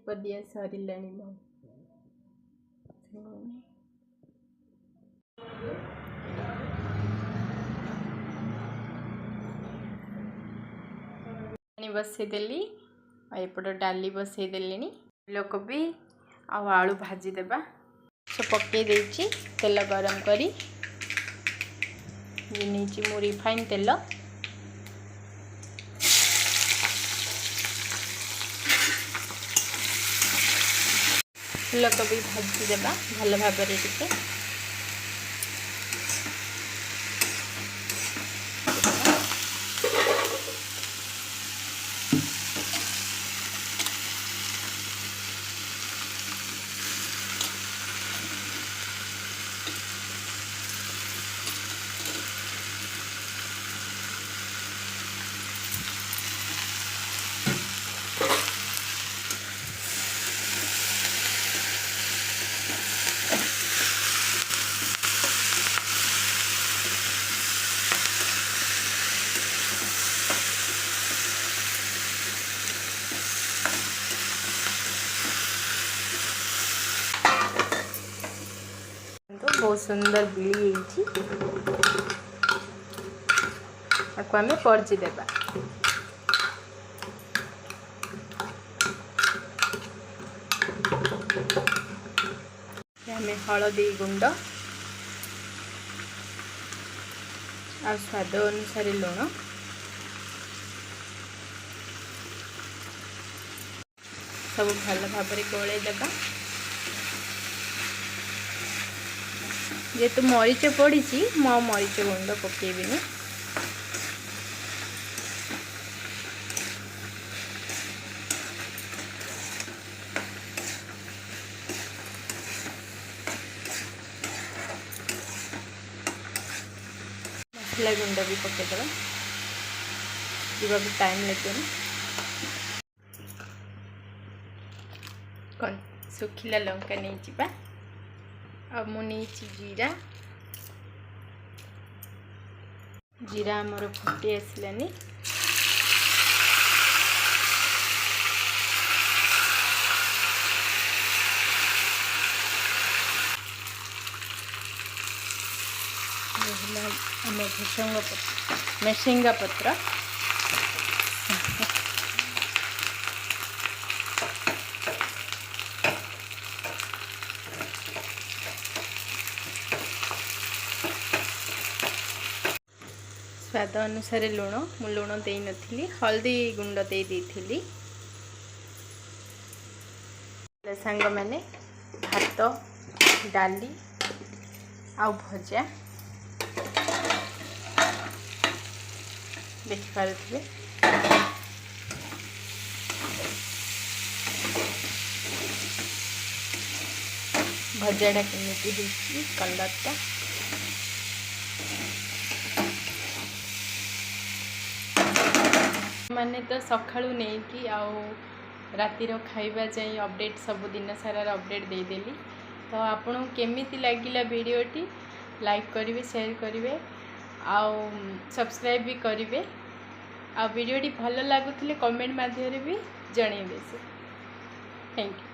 दीप दिया सरिलाणी मो बसईदेली एपट डाली बसईदेली फूलकोबी आलू भाजीदेवा सब पकई तेल गरम करी मु रिफाइन तेल फूलकोबी भाजीदेवा भल भाव टिके बहुत सुंदर बिली आम परजी देवा हलदी गुंड आ स्वाद अनुसार लुण सब भल भाव गोले देवा जेतु मरीच पड़ी मो मरीच गुंड पकेबिनी मसला गुंड भी पकईदेवा जीवा भी टाइम लगे कौन सुखिला लंका नहीं जीवा अब मुझे जीरा जीरा आमर फुटी आसलानी आम भुसंग मेसिंगा पत्र स्वाद अनुसार लुण मु लुण दे नथिली हल्दी गुंड दे देथिली सांग माने भात डाली आ भजा देखि पारुथिबे भजाटा केमिति होछि कलरटा माने तो सकाळू नहीं कि आउ रातिर खाइबा जाई अपडेट सब दिन सारा अपडेट दे देली तो आपन केमिति लागिला वीडियोटी लाइक करिवे शेयर करिवे आउ सब्सक्राइब भी करिवे आ वीडियोटी भल लागुथिले कमेंट माध्यम रे भी जणेबे से थैंक यू।